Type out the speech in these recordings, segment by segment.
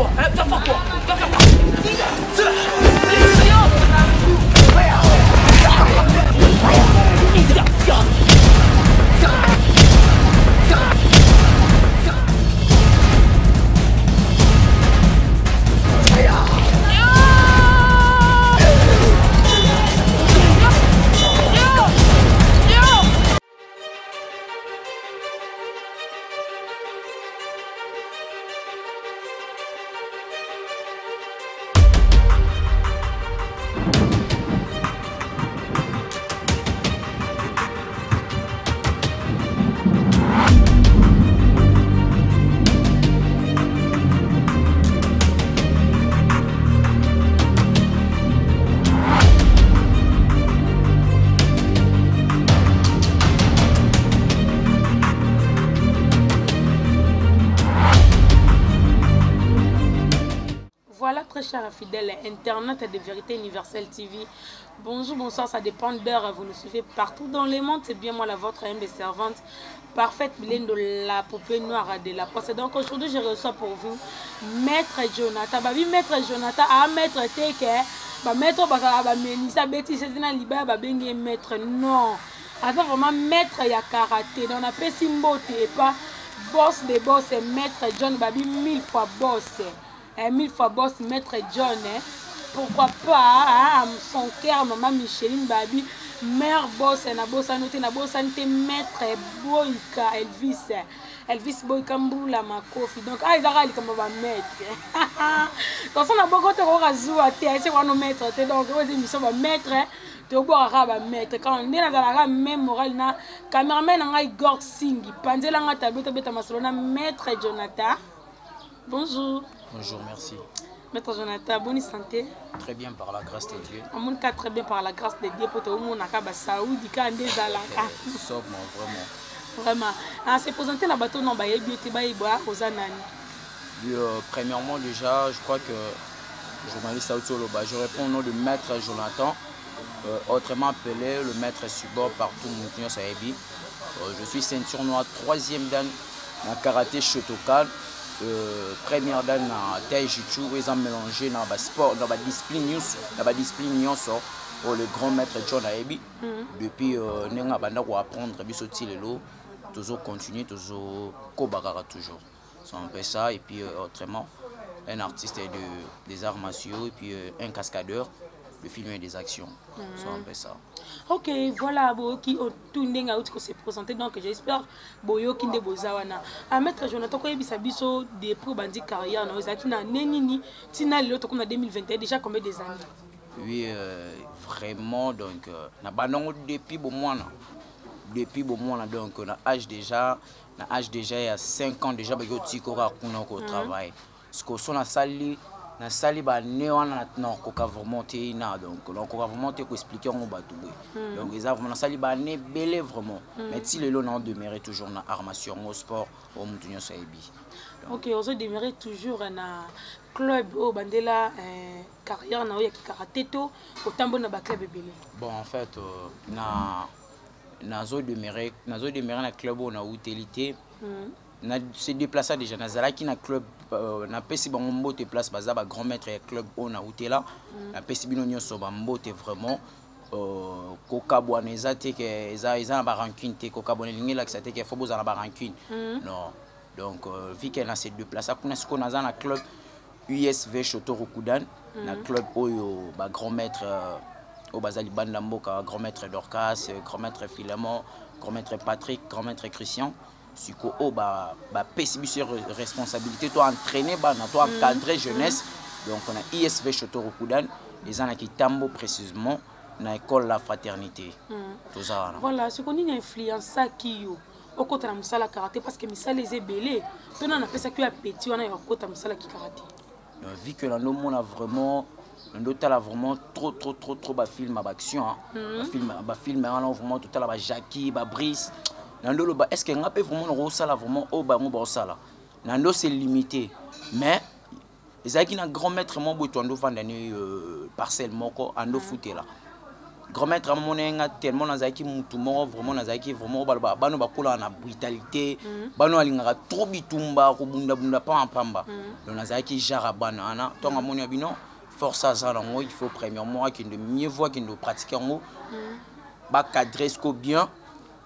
quoi? Tu vas faire quoi? Voilà, très chers fidèles, Internet de Vérité Universelle TV. Bonjour, bonsoir, ça dépend d'heure. Vous nous suivez partout dans le monde. C'est bien moi, la vôtre humble servante, parfaite Mylène de la poupée noire de la poste. Donc aujourd'hui, je reçois pour vous Maître Jonathan. Babi Maître Jonathan, Maître Teke, Maître Menisa Betty, c'est un liba, Babengi Maître. Non, attends, vraiment Maître ya karaté. Donc on appelle Simbote et pas boss de boss, Maître John, Babi 1000 fois boss. 1000 fois boss Maître John, pourquoi pas son cœur maman Micheline Babi mère boss na bossa noté na bossa noté Maître Boyka Elvis Boyka Mbula Makofi donc ils arrêtent comme va maître dans son aboko te razua te c'est quoi nos maître te donc aux émissions va maître te boire ba maître quand on est dans la même morale na cameraman ngai Gord Singi panzela nga tabeta beta masolona Maître Jonathan. Bonjour. Bonjour, merci. Maître Jonathan, bonne santé? Très bien par la grâce de Dieu. On cas très bien par la grâce de Dieu pour tout le monde à Saoudi quand des alaka. Vraiment. C'est présenté la bateau non baye beauté baye bois aux anani. Premièrement déjà, je crois que journaliste Saoudi je réponds au nom de Maître Jonathan, autrement appelé le Maître Subor partout Moutinho Saebi. Je suis ceinture noire 3e dan en karaté Shotokan. Première dan na taijutsu ils ont mélangé dans le sport dans la discipline pour le grand Maître John Aebi depuis nenga banda ko apprendre biso tilelo toujours continuer toujours kobagara toujours c'est un peu ça et puis autrement un artiste des arts martiaux et puis un cascadeur de filmer des actions c'est un peu ça. Ok, voilà, qui tout n'est pas se présenter donc j'espère boyo qui ne bozawana. À Maître Jonathan ko yebisa biso des pro bandi carrière na ozaki na nenini tina lelo to comme en 2021 déjà combien des années? Oui, vraiment donc na banongo depuis bon mois donc na âge déjà il y a 5 ans déjà ba yo tikora kuna ko travail parce que son na sali ba néwana na koka vraiment te na donc on va vraiment te expliquer on ba tout donc ils a vraiment sali ba né belé vraiment mais si le lot na demeurer toujours na armation au sport au Moutinho Saebi. OK, on se demeurer toujours na club au bandela carrière na ya karaté to au tambo na ba club belé. Bon en fait na zo demeurer na club na utilité na se déplacer déjà na zalaki na club na pesi ba mbote place baza ba grand maître club on a outela na pesi bino nyonso ba mbote vraiment koka bwana ezate ke eza ba rancune te koka bwana lingi la que ke faut boza na ba rancune non donc vu qu'elle a se déplacer kuna ce qu'on a na club USV Chotorokudan na club oyo ba grand maître au bazali banda mboka grand maître Dorcas grand maître Philemon grand maître Patrick grand maître Christian Suko oh bah sur responsabilité toi entraîner bah toi encadrer jeunesse donc on a ISV Chotorokudan les gens qui tambo précisément na école la fraternité tout ça voilà ce qu'on a influence ça qui yo au côté de musala karaté parce que misala les ébélés on a fait ça que petit on a au côté de musala qui karaté vu que là nous on a vraiment a vraiment trop ba film à action ba film on a vraiment tout à la Jackie ba Brice Nando est-ce que peut vraiment rosala vraiment au ba mo sala Nando c'est limité mais ils a qui na grand maître mon boto ando vandani parcelle moko ando fouté là grand maître à mon tellement nazaki mutumo vraiment nazaki vraiment bano bakola na brutalité bano alingaka trop bitumba ko bunda bunda pa pamba donc nazaki jarabana ana tonga moni abino force à ça il faut premièrement qu'il de mieux voir qu'il de pratiquer en haut ba cadrer ce bien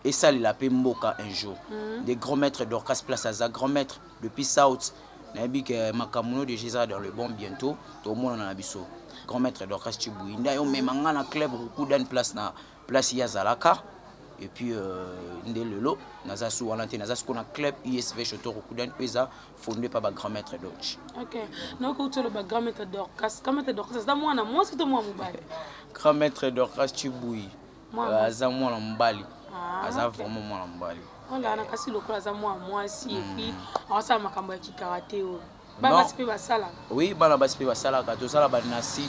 et ça il a fait mboka un jour des grands maîtres d'orchestre place à ça grand maître depuis South nabi que makamuno de Jésus dans le bon bientôt tout le monde en a biso grand maître d'orchestre Tibouyi nda yo memanga na club beaucoup d'une place na place ya Zalaka et puis ndelelo naza sou alante naza qu'on a club ISV Choto Rokudan pesa fondé par grand maître d'orchestre. OK donc tu le grand maître d'orchestre c'est moi na moi c'est moi mobali grand maître d'orchestre Tibouyi aza moi na mbali aza vraiment moi na mbali voilà na kasi lokola aza moi si et puis ça makambo ya karaté bana baspe basala oui bana baspe basala ka to sala banasi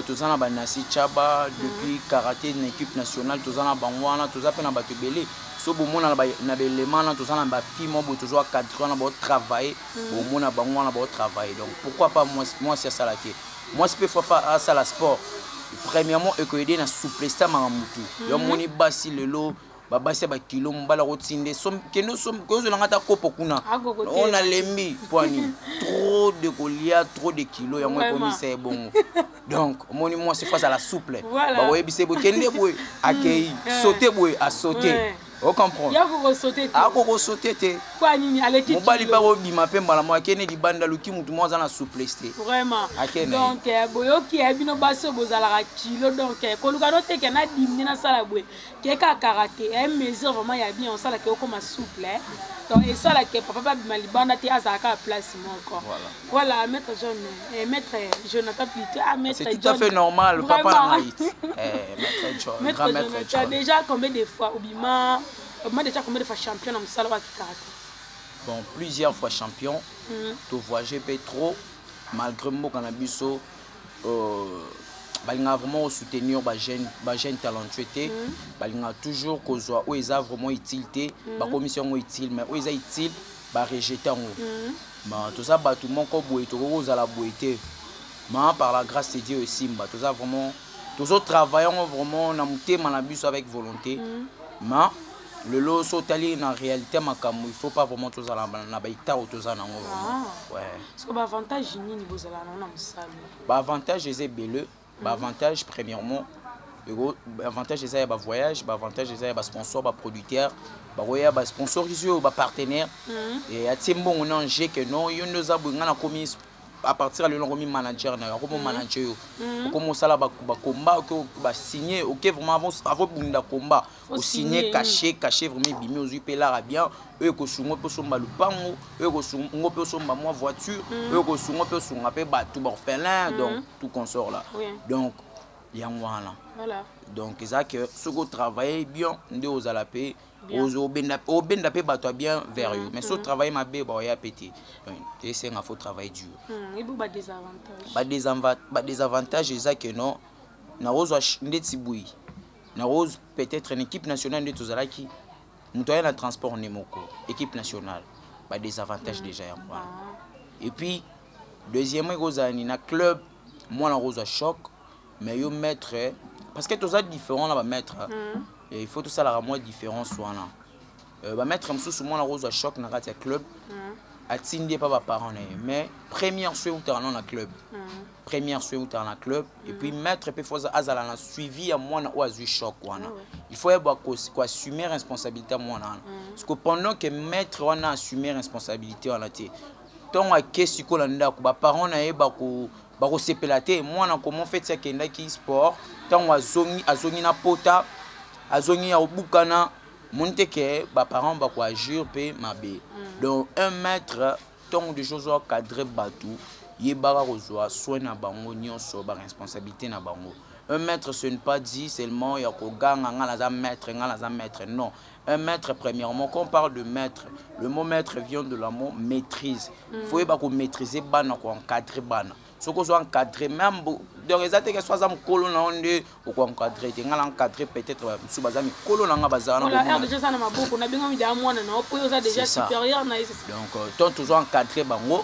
tozana banasi chaba depuis karaté une équipe nationale tozana bangwana tozape na bato belé so bomona na belemana tozana ba fille mo bo toujours cadre na ba travailler bomona bangwana ba travailler donc pourquoi pas moi c'est ça là qui moi c'est faut faire ça la sport premièrement aider na souplesse ma mutu yo moni basi lelo babasi ba kilo mbala rotinde som kendo som kozo ngata kopo kuna on a lembi poani trop de colia trop de kilos ya moi comme c'est bon donc moni moi c'est face à la souple ba ouais bise bo kende boy akei sauter boy à sauter on comprend ya ko sauter ko sauter te kwa nini aleki mobali ba obi mapemba la moi kene di banda luki mutu mo za na souplesse vraiment donc boyoki abino baso bozala kilo donc ko luka no te ke na dimni na sala boy ke ka karaté un mesure vraiment ya bien on sala ke comme souple donc et ça là que papa malibanda te azaka place mon encore voilà maître Jonathan plutôt maître c'est tout à fait normal papa la maït maître John tu as déjà combien de fois Obima déjà combien de fois champion dans sala wa karaté bon plusieurs fois champion tu voyager pas trop malgré moi canabiso balinga vraiment soutenir ba jeune talentueux té balinga toujours kozwa o eza vraiment utilité ba commission utile mais o eza utile ba rejeter en ba tout ça ba tout mon ko boé to ko la boété mais par la grâce de Dieu aussi ba tout ça vraiment tous autres travaillons vraiment na mutema na biso avec volonté mais le lot sotali en réalité makamu il faut pas vraiment tous ala na ba ita tous ana ouais parce que ba avantage ni ni bozala na musala ba avantage c'est beleux. Avantage premièrement avantage c'est ba voyage avantage c'est ba sponsor ba producteur ba sponsorisé ba partenaire et atimbo on enjeu que non yo nous a bungana comme à partir de l'homme manager na comme manager comme ça là ba combat que ba signer OK vraiment avant bunda combat au signer caché vraiment bimi aux pela bien eux ko sungo pe somba lupango eux ko sungo pe somba moi voiture eux ko sungo pe sunga pe ba tout orphelin donc tout consort là donc yangwana voilà donc ça que ce que travailler bien ndé aux ala paix au benda pe bato bien vers eux mais ce travail ma bé ba ya pété donc c'est un faut travailler dur et vous ba désavantages ça que non na rose ndé Tibouyi na rose peut-être une équipe nationale de tous qui mutoya na transport nemoko équipe nationale ba désavantages déjà ya moi et puis deuxièmement gozani na club moi na rose choc mais yo mettre parce que tous ça différent là ba mettre et il faut tout ça la moi différence soit là ba mettre sous moi la rose choc na ratia club atindi pas ba parents mais première souhait ou dans la club première souhait ou dans la club et puis mettre peut faire azala na suivi à moi na oazu choc wana il faut quoi assumer responsabilité moi na parce que pendant que mettre on a assumer responsabilité on a té tant à qu'est-ce que l'anda ba parents na e ba ko sepelate moi na comment fait ça kenda ki sport tant azongi na pota azongi ya obukana monte que ba parents ba ko agir pe mabe donc un maître tant de choses à cadrer batou yebara kozwa soin na bango nyonso ba responsabilité na bango un maître ce n'est pas dit seulement ya ko ganga ngala za maître non un maître premièrement quand on parle de maître le mot maître vient de la mot maîtrise faut ba ko maîtriser bana ko encadrer bana ce que soit encadré même donc exactement que soit am kolo na onde ou ko encadrer te ngala encadrer peut-être sous bazami kolo na nga bazana on a déjà ça na maboko na bingo mi da mwana na opo yo déjà supérieur na donc tant toujours encadrer bango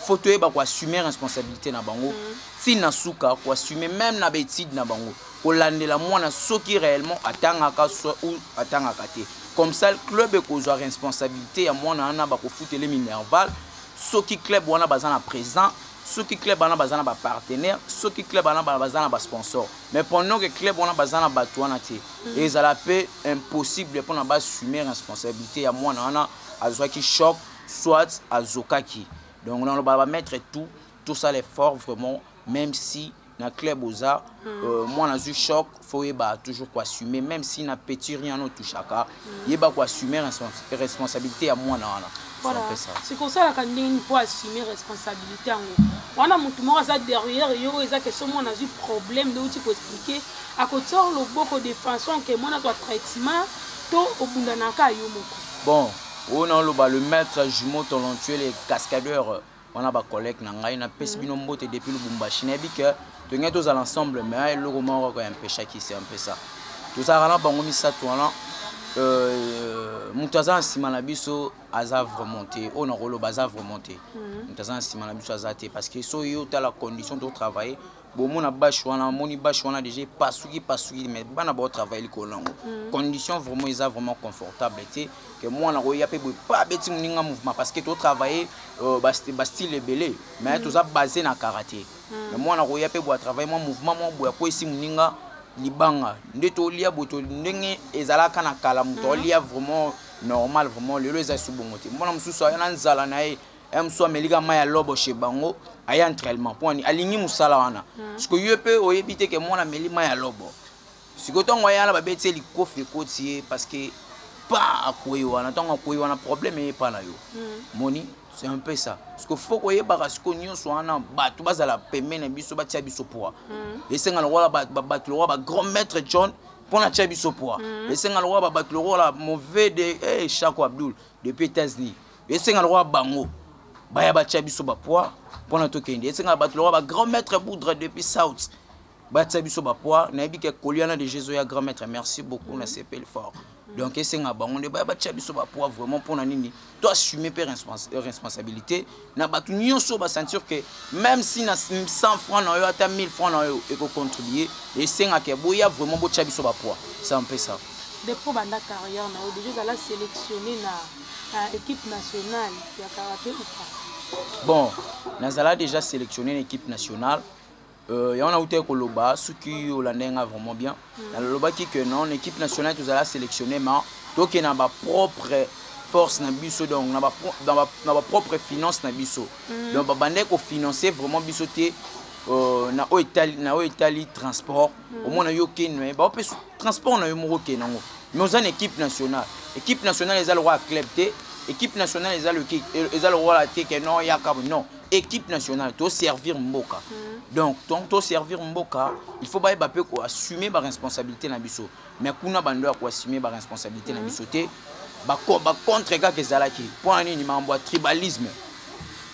faut to assumer responsabilité na bango si na suka ko assumer même na bétide na bango ko landela mwana soki réellement atangaka so ou atangaka te comme ça le club est ko responsabilité ya mwana na ba ko futele minerval soki club wana bazana présent soki club wana bazana ba partenaire soki club wana bazana ba sponsor mais pendant que club wana bazana ba toana te et ça la fait impossible pour na ba assumer responsabilité ya mwana wana azwaki choc soit azokaki donc on va mettre tout ça l'effort vraiment même si na club oza moi na eu choc faut toujours quoi assumer même si na petit rien no touchaka yeba quoi assumer responsabilité à moi na voilà c'est comme ça quand on peut assumer responsabilité en on a mutu moko ça derrière yo eza que somo na eu problème de tu peux expliquer à côté le beaucoup de façon que moi na toi traitement to obundanaka yo moko bon on a le maître jumeau talentueux les cascadeurs on a ba collègue na ngai na pesi bino mbote depuis le Lubumbashi na bi que to ngai tous à l'ensemble mais le roman ko un peu chaque c'est un peu ça tout ça rana bango misato wana mutaza nsima na biso aza remonté on a rolo baza remonté mutaza nsima na biso azate parce que so yo ta la condition de travailler bon mon abashwana moni bashwana déjà pas souki mais bana ba travailler ko lango condition vraiment ils a vraiment confortable été que moi na roya pe pas beti muninga mouvement parce que to travailler ba style belé mais tout ça basé na karaté mais moi na roya pe bois travailler mon mouvement mon bois ko ici muninga libanga ndeto lia boto ndenge ezalaka na kala muto lia vraiment normal vraiment le les asubongote mbona mususu yana nzala na ye mso amelika maya lobo chez bango aya entraînement poni alingi musala wana parce que yepe oyebite ke mona meli maya lobo sikotongo yana babeti likofe kotie parce que pas akoyi wana tonga akoyi wana problème est pas na yo moni c'est un peu ça parce que faut que yeba rasiko nyonso wana batu bazala pemene biso batia biso poa esenga le roi batu le roi ba grand maître John pour na tia biso poa esenga le roi batu le roi la mauvais de Chako Abdul depuis États-Unis esenga le roi bango baya batia biso ba poa pour na tokende esenga batu le roi ba grand maître Boudre depuis South batia biso ba poa na yebi ke koliana de Jésus ya grand maître merci beaucoup na CPL fort donc esenga bango de baya batia biso ba poa vraiment pour na nini toi assumer per responsabilité na batu nyonso ba sentir que même si na 100 francs na yo ata 1000 francs na yo et ko contribuer esenga ke boya vraiment bo tia biso ba poa c'est un peu ça depuis banda carrière na déjà la sélectionné na équipe nationale ya karaté ou pas bon nazala déjà sélectionné l'équipe nationale y en a outé koloba ce qui holandais vraiment bien dans le loba qui que non l'équipe nationale tu allons sélectionner mais donc il y a ma propre force na biso donc dans ma propre finance na biso donc babande ko financer vraiment biso té na Italie transport au moins na yo ken ba pe transport na yo moko kenango mais on a une équipe nationale les a le roi club té équipe nationale les a le roi la té que non ya ka non équipe nationale to servir mboka donc to servir mboka il faut ba peu ko assumer ba responsabilité na biso mais kuna bando ko assumer ba responsabilité na biso té ba contre ka kezalaki pour nini mambo tribalisme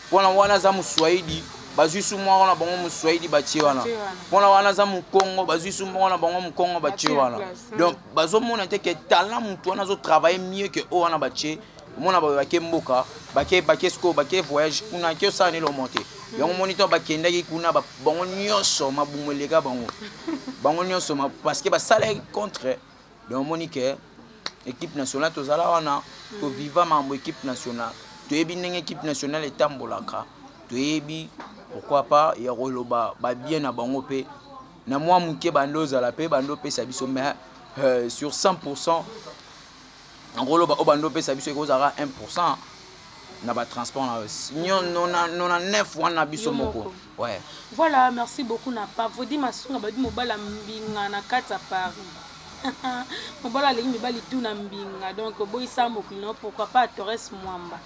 pour na wana za muswahili bazusu mwa na bango muswahili batie wana pour na wana za mukongo bazusu mwa na bango mukongo batie wana donc bazo mona te que talent mutu wana zo travailler mieux que o wana batie mona ba ke mboka ba sko ba ke voyage kuna ke ça ne lo monter yango moniteur ba kendaki kuna ba bango nyonso mabumoleka bango nyonso parce que ba sala contre donc monique équipe nationale tozala wana to viva mambo équipe nationale to yebi ndenge équipe nationale etambolaka to yebi pourquoi pas ya roloba ba bien na bango pe na moi muke bandoza la pe bando pe sabiso mais sur 100% en roloba o bando pe sabiso ekozara 1% na ba transport na non 9 wana biso moko ouais voilà merci beaucoup na pas vous dit masunga ba di mobala mbinga na kata Paris mobala lingi mibali tuna mbinga donc boyisa mokino pourquoi pas Torres Mwamba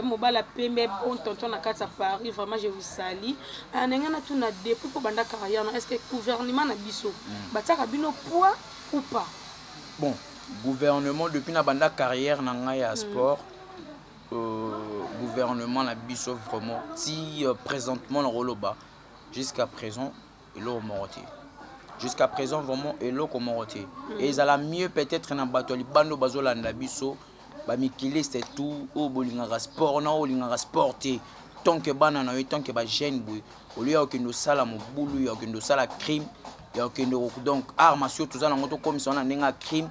mobala pembe bon tonton na kata Paris vraiment je vous salue nenga na tuna depuis pour banda carrière est-ce que gouvernement na biso bataka bino poids ou pas bon gouvernement depuis na banda carrière na ngai ya sport gouvernement na biso vraiment si présentement le roloba jusqu'à présent il est morté jusqu'à présent vraiment elo komoroté et ils allaient mieux peut-être na bato libando bazolanda biso ba mikili c'est tout au bolinga sport na olinga sporté tant que banana tant que ba jeune boy au lieu que nous sala mo bulu ya que nous sala crime ya que donc armes sur tout ça na ngoto comme ça na nenga crime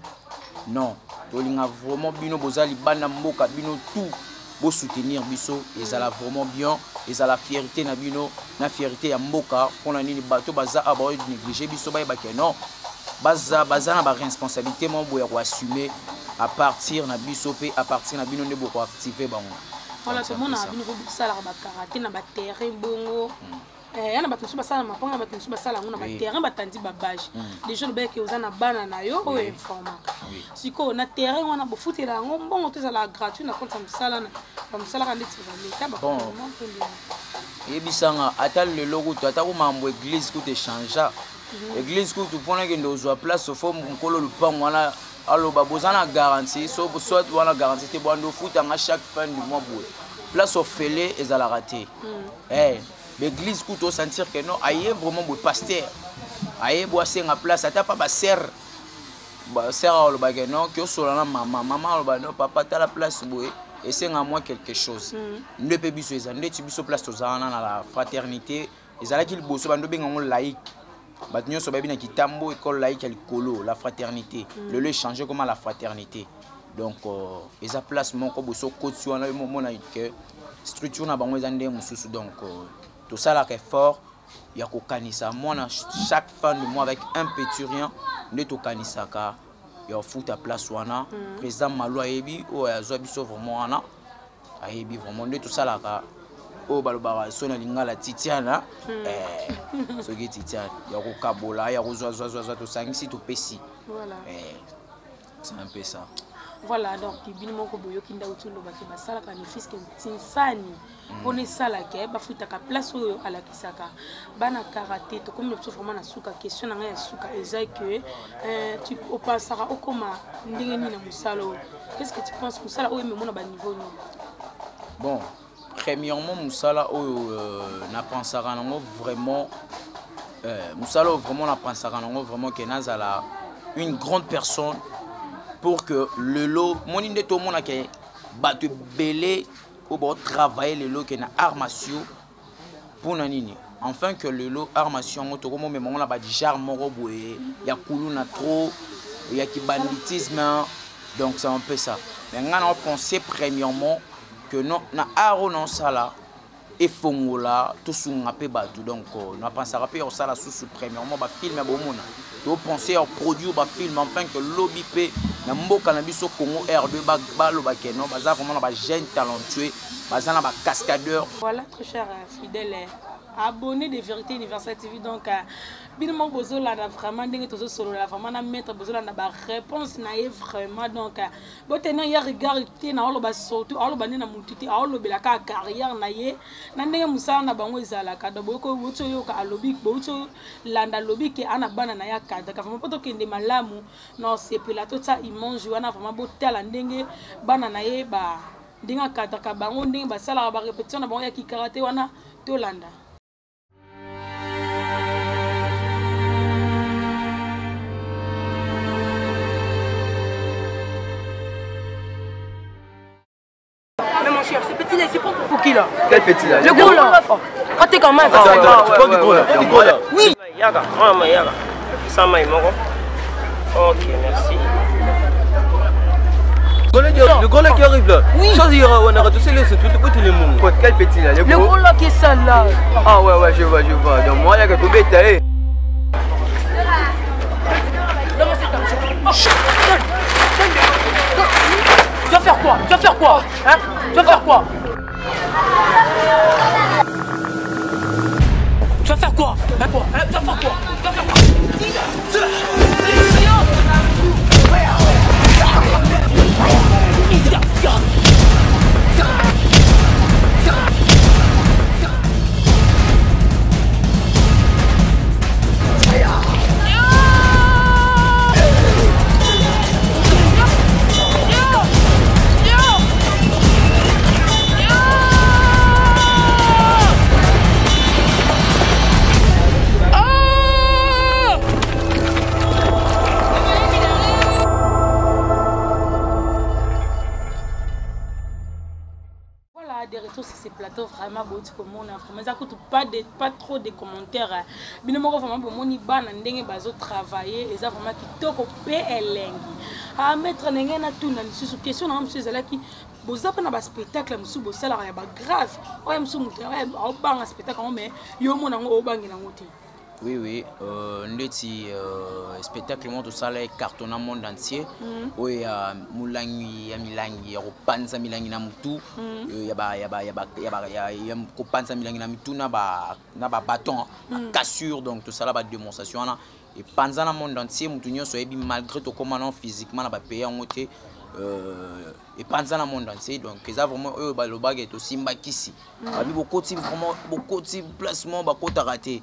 non tolinga vraiment bino bozali bana mboka bino tout bo soutenir biso ezala vraiment bien ezala fierté na bino na fierté ya mboka pona nini bato baza aba négliger biso ba ke non baza na ba responsabilité mon boya ko assumer à partir na biso pe à partir na bino ne boko activer bango voilà tout le monde a bino ko sala ba karaté na ba terrain bongo yana bato mosusu basala mapanga bato mosusu basala ngo na baterrain batandi babage déjà lobeke oza na bana na yo oyo informaka sikoyo na terrain wana bofutela yango mbongo to ezala gratuit na konta mosala bamosalaka ndeti baleta bakomamapende yebisanga ata lelo kutu ata komambo église kutu echangea église kutu mpona kende ozwa place ofo mokolo lupango wana aloba boza na garantie soit wana garantie te bwanda ofutanga chaque fin du mois boye place ofele ezalaka te l'église coûte au sentir que non aïe vraiment le pasteur aïe boisser en place ata pas sœur le bagage non que solana maman le bagage non papa t'as la place boy et c'est en moi quelque chose ne peut biso ezande tu biso place tozana na la fraternité ezala qu'il bosso bando benga laïque batunyo so babi na kitambo école laïque likolo la fraternité le lieu changer comment la fraternité donc eza place moko bosso côté wana mona que structure na bango ezande mususu donc tout ça là est fort il y a kokanisa moi chaque fin de mois avec un petit rien ne to kanisaka ya foot à place wana président Malou ayebi o azwa biso vraiment wana ayebi vraiment ne tout ça là o balobara sona lingala titiana so ki titiana ya kokabola ya kozwa to sangisi to pesi voilà c'est un peu ça. Voilà, donc bino moko boyoki ndautu lo bake basala ka fils que tinsani pone sala ke ba futa ka place oyo ala kisaka bana karaté to comme le vraiment na suka question na ya suka eza que tu opasara okoma ndenge ni na musalo qu'est-ce que tu penses musala oyo memona ba niveau ni bon premièrement musala oyo na pensara nango vraiment musala vraiment na pensara nango vraiment que nazala une grande personne pour que le lot mon inde tout monde que battu belé ou bon travailler le lot qui na armation pour nanini enfin que le lot armation moto comme même on a pas du charme roboué il y a kuluna trop il y a qui banditisme donc c'est un peu ça mais on a pensé premièrement que non na aro non ça là et fongola tout sous ngapé battu donc on a pensé rapper ça là sous premièrement ba film ba mona to penser à produire ba film enfin que lobby p na mboka na biso Congo R2 ba lo ba keno baza vraiment na ba jeune talentueux baza na ba cascadeur. Voilà très cher fidèle abonné de Vérité Universelle TV donc bino bozola na vraiment ndenge tozo solo la vraiment na mettre bozola na ba réponse na ye vraiment donc botena ya regarder na olo ba surtout olo ba na mutiti olo bela ka carrière na ye na ndenge musala na bango ezala ka do boko woto yo ka alobi boto landa lobi ke ana bana na ya ka ka vraiment poto kende malamu non c'est plateau ça immense wana vraiment botala ndenge bana na ye ba ndinga kata ka bango ndenge basala ba répétition na bango ya ki karaté wana to landa. Mais mon cher, ce petit là, c'est pour qui là? Quel petit là? Le gros là. Quand t'es comme ça, tu parles du gros là? Du gros là? Oui. Yaga, yaga. Ça m'a ok, merci. Le gros là qui arrive là? Oui. Ça ira, on a tous les c'est tout côté les mots. Quel petit là? Le gros là qui est sale là. Ah ouais, je vois. Donc moi, il y a quelque chose de Tu vas faire quoi? Tu vas faire quoi? Hein? Tu vas faire quoi? Tu vas faire quoi? Hein, quoi? Hein? Tu vas faire quoi? Tu vas faire quoi? bauti komona vraiment ça coûte pas trop de commentaires bino moko vraiment bomoni bana ndenge bazo travailler et ça vraiment kitoko pe elengi a mettre ndenge na tuna lisusu question na monsieur ezalaki boza pa na ba spectacle musu bosala ya ba grave oya musu mutu a banga spectacle mais yo mona ngo obangela ngote. Oui, oui. Ndeti spectacle tout ça là carton dans le monde entier. Oui, Moulangi, Milangi, Panza Milangi na mutu. Yaba Panza Milangi na mutu na ba bâton, cassure donc tout ça là ba démonstration là. Et Panza dans le monde entier, mutu nyo so ebi malgré tout comment physiquement na ba payer en côté. Et Panza dans le monde entier donc ça vraiment eux ba le bag est aussi mbakisi. Abi beaucoup de placement ba côté raté.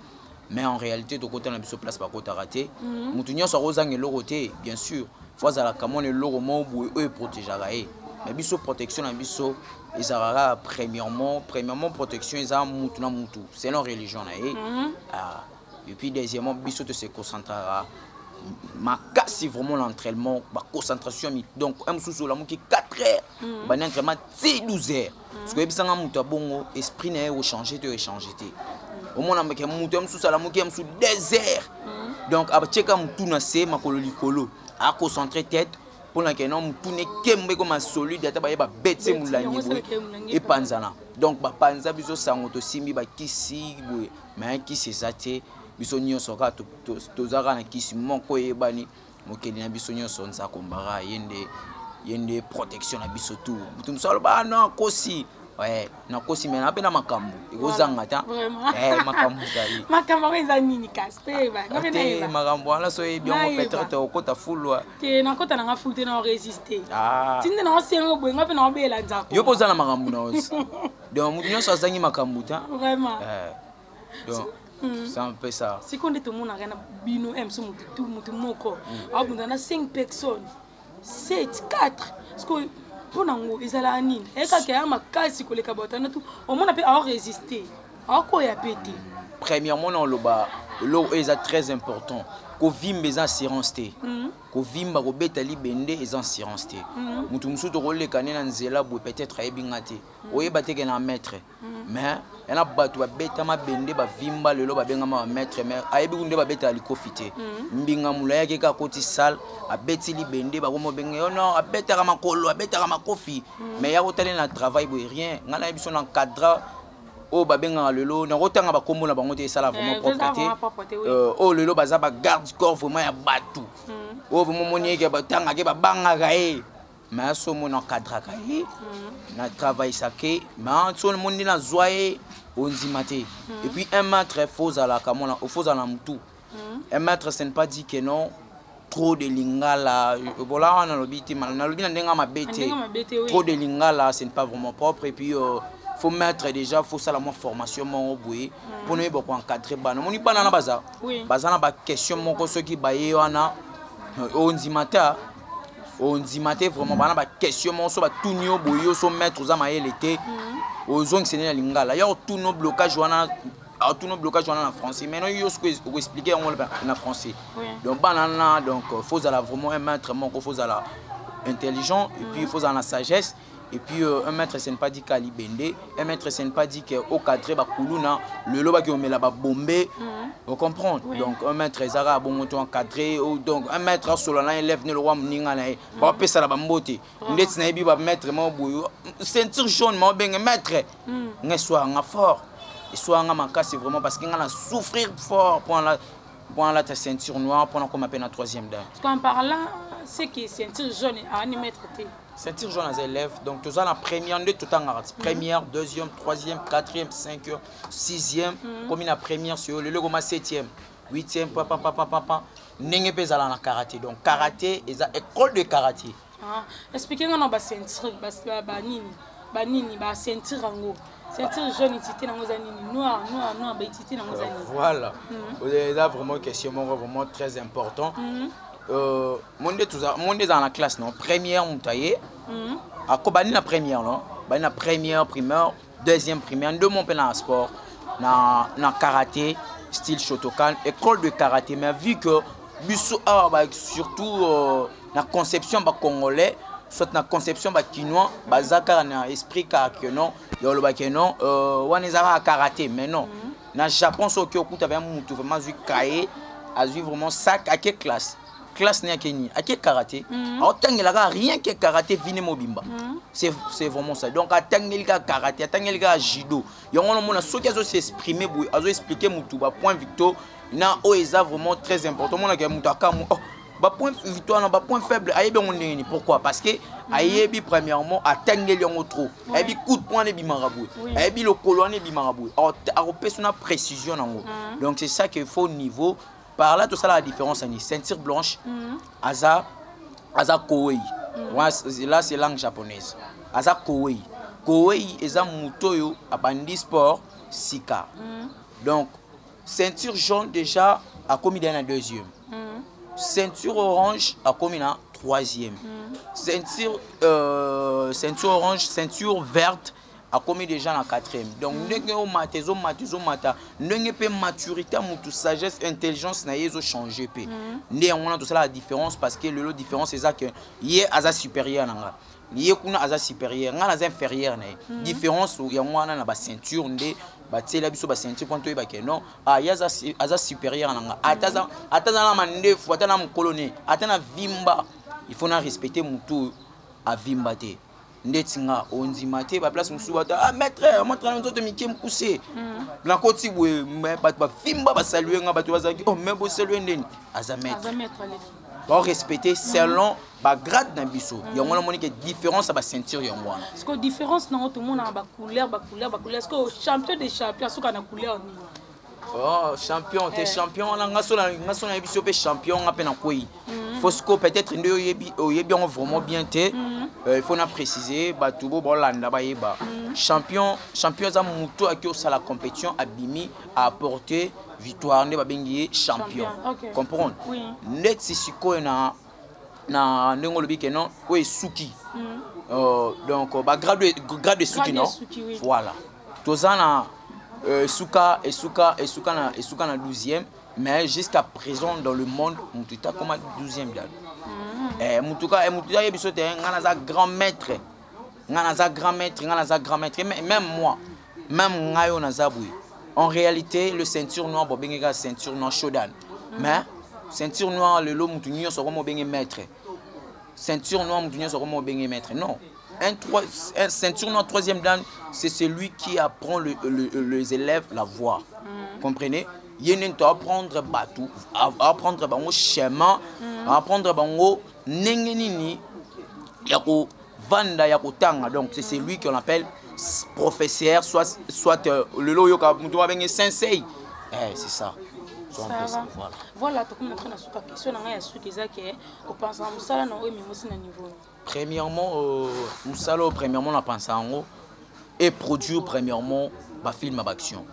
Mais en réalité, de côté, on a besoin de place par côté raté. Moutounion soit rosang et l'oroté, bien sûr. Fois à la camon et l'oro où eux protègent. Mais biso protection, on a biso, ils aura premièrement protection, ils ont moutouna moutou. C'est leur religion. Et puis deuxièmement, biso de se concentrera. Ma casse vraiment l'entraînement, ma concentration. Donc, un sous la mouki 4 heures. Un entraînement, c'est 12 heures. Parce que si on a moutou bon, esprit n'est pas changé, tu es changé. Au moins, on a moutou sous la mouki sous 2 heures. Donc, après, check moutou na se ma kololi kolo. À concentrer tête. Pour la question, moutou n'est qu'un comme solide. Il y a ba bête moulani et panzana. Donc, ba panza biso sangoto simbi ba kisi mais kisi zate. Biso nyonso ka tozaka na kisi moko yebani mokeli na biso nyonso nza kombara yende protection na biso tout mutu msalo ba na kosi ouais na kosi mais na pena makambo ekozanga ta makambo zali makambo eza nini kaste ba ngapena eba makambo ala so bien peut-être okota fulwa te na kota na fulte na résister tinde na osengo boye ngapena obela nzako yo pozana makambo na osi donc mutu nyonso azangi makambo ta vraiment donc c'est un peu ça. Si on est tout le monde a bino tout moko. On a 5 personnes, 7, 4. Parce que pour nous ils allaient à Nîmes. Et quand il y a ma case que les cabotans tout, on m'a appelé à résister. À quoi il a pété. Premièrement on le bas, l'eau est très important. Ko vimbe za assurance te. Ko vimba ko betali bende est assurance te. Mutu musu to role kanena nzela bo peut-être ayebingate. Oyeba te ke na maître. Mais yana batu ba beta ma bende ba vimba lelo ba benga ma maître mais ayebi kunde ba beta alikofite. Mbinga mulaya ke ka koti sal abeti li bende ba komo benga yo non abeta ka makolo abeta ka makofi. Mais ya kotale na travail bo rien. Ngana biso na cadre oh babenga lelo na rotanga ba kombo na bango te sala vraiment propreté oh lelo baza ba garde corps vraiment ya batu oh vraiment moni ke batanga ke ba banga gae mais so mon encadra gae na travail saké mais so le monde na zoé onzimate et puis un maître faux à la kamona faux à la mutu un maître ce n'est pas dit que non trop de lingala voilà on a l'obité na lobina ndenga mabete trop de lingala ce n'est pas vraiment propre et puis faut mettre déjà faut ça la formation mon boye pour nous beaucoup encadrer bana moni bana na baza baza na ba question moko soki baye wana onzimata vraiment bana ba question mon so ba tunio boye so mettre za maele te ozong sene lingala ya tout nos blocage wana tout nos blocage wana en français mais non yo ce que expliquer en français donc bana donc faut ça la vraiment un maître moko faut ça la intelligent et puis il faut ça la sagesse. Et puis un maître ce n'est pas dit qu'ali bende, un maître ce n'est pas dit qu'au cadre ba kuluna le loba qui on met là-bas bombé, vous comprenez? Donc un maître ezara bon moto encadré ou donc un maître solo là élève ne le roi mninga na ba pesa la bambote. Ndeti na bi ba maître mo boyo ceinture jaune mo ben maître nga soit nga fort. Et soit nga makasi vraiment parce qu'il nga souffrir fort pour la ta ceinture noire pendant qu'on m'appelle en 3e dan. Parce qu'en parlant c'est que ceinture jaune à un maître té. Ceinture jaune aux élèves, donc tout ça la première de tout en première, 2e, 3e, 4e, 5e, 6e, comme la première sur le logo 7e, 8e, papa. N'engé pas à la karaté. Donc karaté est une école de karaté. Expliquez-moi dans la ceinture, banini, ba ceinture ango. Ceinture jaune itité dans nos années, noir, ba itité dans nos années. Voilà. Vous avez vraiment une question vraiment très importante. Monde dans la classe non première moutaillé à Kobani la première non bani la première primaire 2e primaire deux mon dans sport na karaté style Shotokan école de karaté mais vu que biso surtout la conception ba congolais soit na conception bakinois bazaka na esprit que non yoloba que non wanezara karaté mais non na Japon so ki okuta ba mutu vraiment zu cahier a vu vraiment sac à quelle classe n'est Kenya à quel karaté autant rien que karaté vini mobimba c'est vraiment ça donc atangeliga karaté atangeliga judo yongo mona so ki azo s'exprimer boy azo expliquer mutu ba point victoire na oeza vraiment très important mona ke mutu akamu ba point victoire na ba point faible ayebi ngoni pourquoi parce que ayebi premièrement atangeli yongo trop ayebi coup de poing ne bimarabou ayebi le colonne ne bimarabou a repèse na précision nango donc c'est ça qu'il faut au niveau. Par là, tout ça, la différence, c'est ceinture blanche, Aza Koei. Là, c'est langue japonaise. Aza Koei. Koei, c'est un mutoyo, abandi sport, sika. Donc, ceinture jaune, déjà, a commis dans la deuxième. Ceinture orange, a commis dans la troisième. Ceinture orange, ceinture verte, a commis déjà dans la quatrième. Donc, nous avons maturité, sagesse, intelligence, nous avons changé. Nous avons tout ça la différence parce que la différence c'est ça que il est à supérieur. Il est à supérieur, il est inférieur. La différence, il y a une ceinture, il y a une ceinture, non, il y a une supérieur. Il faut respecter mon à Vimbate. Ndetinga onzimate ba place musu bata ah maître montre nous autres mikem poussé la koti we ba fimba ba saluer nga batu bazaki oh mais bo saluer ndeni azametre ba respecter selon ba grade na biso yango na moni que différence ba ceinture yango wana parce que différence na tout le monde ba couleur est-ce que champion des champions soka na couleur ni oh champion t'es champion na ngaso na biso pe champion nga pe na koi Fosco peut-être nde oyebi vraiment bien te il faut na préciser batubo bolanda ba yeba champion za muto akio sa la compétition abimi a apporter victoire nde ba bengi champion comprendre net sisiko na ndenge lobi ke non o suki donc ba grade de suki non voilà tozana Suka na 12e, mais jusqu'à présent dans le monde, Moututa comme 12e dal. Moututa y bisote ngana grand maître, même moi, même ngayo nazaboui. En réalité, le ceinture noire bobengeka ceinture noire Shodan. Mais ceinture noire le lo Moutunyo sera mo bengé maître. Ceinture noire Moutunyo sera mo bengé maître. Non. Un ceinture noire 3e dan, c'est celui qui apprend les élèves la voie. Comprenez? Il y a apprendre batou, apprendre bango chemin, apprendre bango nengenini, yako vanda yako tanga. Donc c'est celui qu'on appelle professeur, soit le loyo ka mutu abenge sensei. C'est ça. Voilà, tu peux montrer la question na ya suki zake ko pensa musala na o mimosi na niveau. Premièrement musala premièrement na pensa ngo et produire premièrement ba film d'action.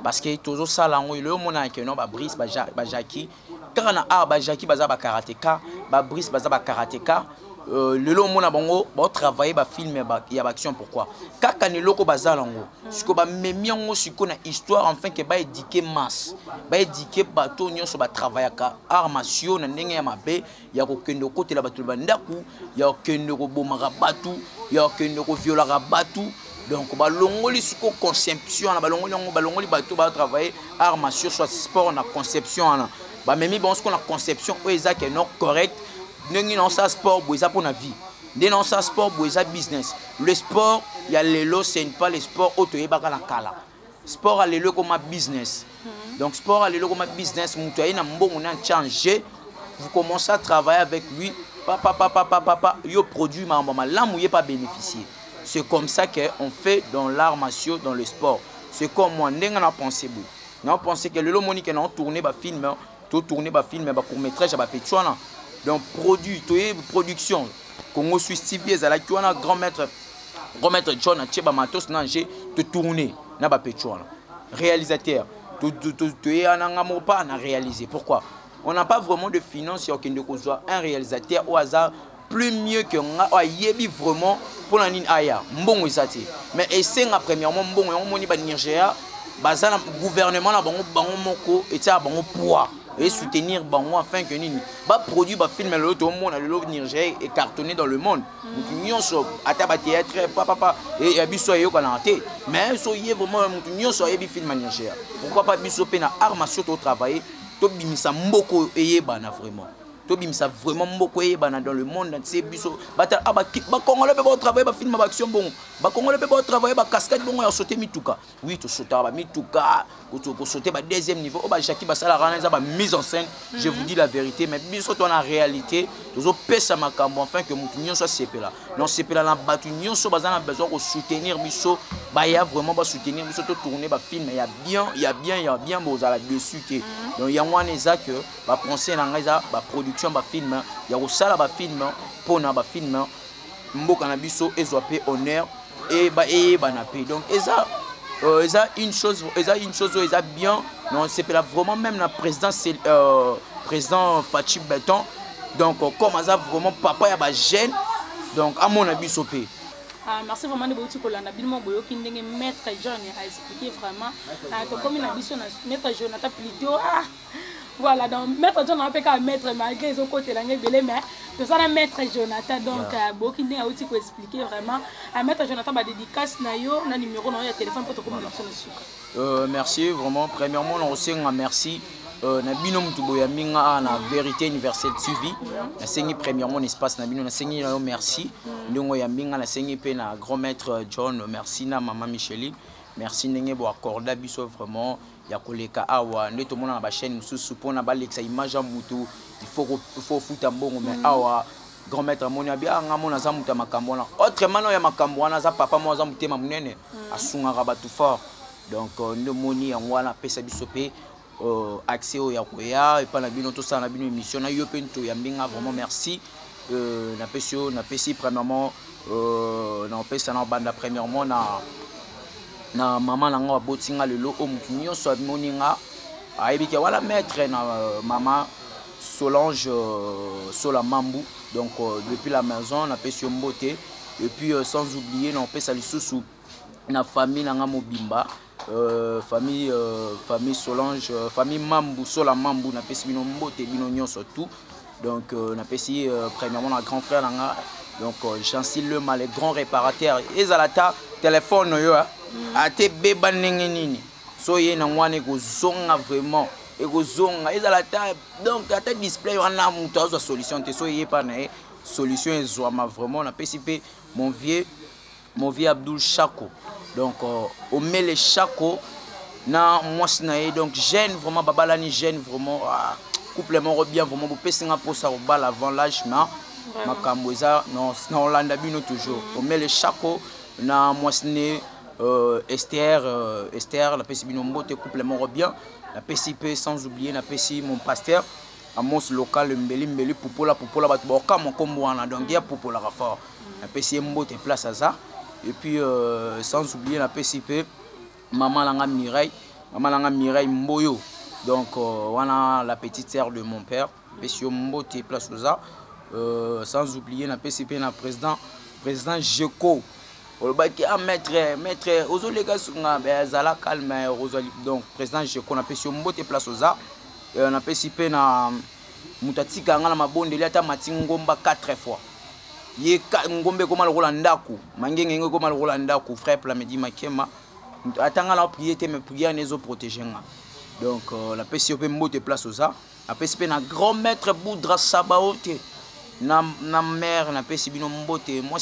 Parce que toujours ça là on le mona que non ba Brice ba Jackie quand na ba Jackie baza ba karatéka ba Brice baza ba karatéka le lo mona bango ba travailler ba film ya action pourquoi kaka ne loko baza lango siko ba memi ngo siko na histoire enfin que ba éduquer masse ba éduquer bato nyonso ba travailler ka armation na ndenge ya mabe ya ko kendo côté la bato ba ndaku ya kendo ko bomaka batu ya kendo ko viola batu. Donc, balongoli siko conception, balongoli bato ba travailler armation soit sport na conception ba memi bon ce qu'on a conception eza que non correct nengi non ça sport boisa pour na vie de non ça sport boisa business le sport il y a lelo c'est pas le sport otoyeba na kala sport a lelo comme business donc sport a lelo comme business mutoyi na mbongo na changer vous commencez à travailler avec lui papa yo produit mama là mouillé pas bénéficier. C'est comme ça qu'on fait dans l'art martiaux, dans le sport. C'est comme moi, on a pensé. On a pensé que le Lomonique a tourné un film, tout tourné un film, pour métrage à Pétuana. Donc, produit, production. Congo Suisse TV, la grand maître John a Tcheba Matos, Nangé, de tourner, n'a pas Pétuana. Réalisateur, tu pas réalisé. Pourquoi? On n'a pas vraiment de finances, il y a un réalisateur au hasard. Plus mieux que nga yebi vraiment pour la nine aya mbongo isati mais esenga premièrement mbongo yango moni ba Nigeria bazana gouvernement na bango moko etia bango poids et soutenir bango afin que nini ba produit ba film le tout monde le Niger est cartonné dans le monde nyonso ata ba théâtre papa et biso yo kana té mais so yé vraiment nyonso yebi film Niger pourquoi pas biso pe na arme surtout travailler to bimisa mboko eyebana vraiment to bimisa vraiment mboko eyebana dans le monde c'est biso ba congolais ba travailler ba film ba action bon ba congolais ba travailler ba cascade bon ya sauter mituka oui to sauter ba mituka ko sauter ba deuxième niveau ba Jackie ba sala rana ba mise en scène je vous dis la vérité mais biso to na réalité tozo pesa makambo enfin que mutu nyonso sepela non sepela na batu nyonso bazana besoin ko soutenir biso ba ya vraiment ba soutenir biso to tourner ba film il y a bien bozala dessus que donc il y a one eza que ba penser na ngeza ba production ba film ya ko sala ba film pona ba film mboka na biso ezwape honneur et ba na pe donc eza une chose eza bien non c'est vraiment même la présidence président Fachi Beton donc comme ça vraiment papa ya ba jeune donc à mon avis sopé. Merci vraiment de beaucoup pour la nabilement boyo qui ndenge maître John a expliqué vraiment comme la mission maître Jonathan plutôt voilà donc maître John a pas qu'à mettre malgré les côtés là belé mais tout ça maître Jonathan donc beaucoup qui ndenge a aussi expliquer vraiment maître Jonathan ba dédicace na yo na numéro na yo téléphone pour te communiquer sur merci vraiment premièrement on aussi merci na bino mutu boya minga na vérité universelle TV na sengi premièrement espace na bino na sengi na merci ndongo ya minga na sengi pe na grand maître John merci na maman Micheline merci ndenge bo accorda biso vraiment ya koleka awa ndeto mona na ba chaîne mususu pona ba lexa image mutu il faut futa mbongo mais awa grand maître moni abia nga mona za muta makambo na autrement ya makambo na za papa mo za mutema munene asunga rabatu fort donc ndo moni ya ngwana pesa biso pe accès au yakoya et pas la bino tout ça na bino émission na yo pento ya mbinga vraiment merci na pesi premièrement na pesa na banda premièrement na maman na nga botinga lelo o mukinyo so moninga aibike wala maître na maman Solange Sola Mambu donc depuis la maison na pesi mbote et puis sans oublier na pesa lisusu na famille na nga mobimba famille Solange famille Mambu Sola Mambu na pesi bino mbote bino nyonso tout donc na pesi premièrement na grand frère nanga donc Jean-Cyle Le Mal les grands réparateurs ezalata téléphone yo ate beba ndenge nini so ye na ngwane ko zonga vraiment et ko zonga ezalata donc ata display wana muto azo solution te so ye pa na solution ezwama vraiment na pesi pe mon vieux Abdul Chako donc au mêlé Chako na moi sinaye donc jeune vraiment babalani jeune vraiment couplement bien vraiment bu pesinga pour ça au bal avant l'âge na makambo eza non Hollande bino toujours au mêlé Chako na moi sinaye Esther la pesi bino mbote couplement bien la PCP sans oublier la pesi mon pasteur Amos local mbeli popola batu boka mon kombo wana donc dia popola fort la pesi mbote place à ça. Et puis sans oublier la PCP maman langa Mireille Mboyo donc voilà la petite sœur de mon père Monsieur Mbote place ça sans oublier la PCP na président Jeko olobaki a maître ozo les gars sunga zala calme donc président Jeko na Monsieur Mbote place ça na PCP na mutatika ngala mabonde liata matingomba 4 fois ye ngombe koma lokola ndaku mangenge ngenge koma lokola ndaku frère Plamedi Makema atanga la prier te me prier nezo protéger nga donc la PCP mbote place ça la PCP na grand maître Boudra Sabaote na mère na PCP no mbote moi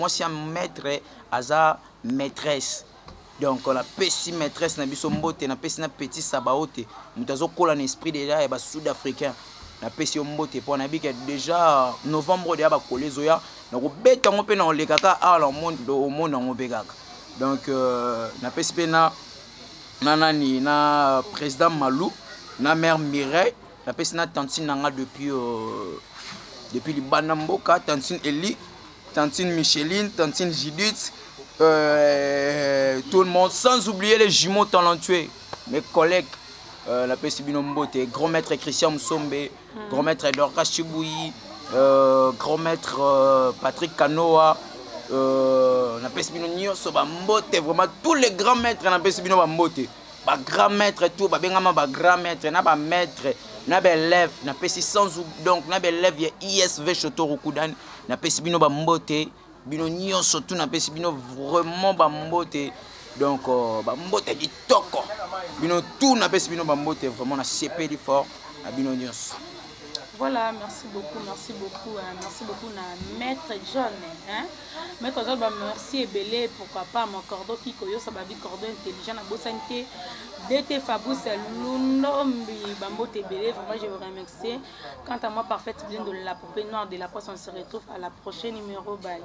c'est maître aza maîtresse donc la PCP maîtresse na biso mbote na PCP na petit Sabaote mutazo kola na esprit déjà ba sud-africain na pesi mbote pour na bika déjà novembre de ba kolezo ya na ko beta ngo pe na olekaka a la monde au monde ngo bekaka donc na pesi pe na nani na président Malou na mère Mireille na pesi na tantine nanga depuis Libana Mboka tantine Eli tantine Micheline tantine Judith tout le monde sans oublier les jumeaux talentueux mes collègues la PCB Mbote, grand maître Christian Msombe, grand maître Dorcas Chibouyi, grand maître Patrick Kanoa, la PCB Mbote, vraiment tous les grands maîtres la PCB Mbote. ba grand maître tout ba bengama ba grand maître na ba maître na ba élève na pesi sans donc na ba élève ya ISV Chotoro Kudani na pesi bino ba mbote bino nyonso tout na pesi bino vraiment ba mbote donc ba mbote ditoko bino tout na pesi bino ba mbote vraiment na sepeli fort na bino nyonso. Voilà, merci beaucoup na Maître John. Hein? Maître John, merci et belé pourquoi pas mon cordon qui koyo ça va cordon intelligent na bosanté. DT Fabrice Lundombi Bambo Tébélé, vraiment je vous remercie. Quant à moi, parfaite bien de la poupée noire de la poisson, on se retrouve à la prochaine numéro. Bye.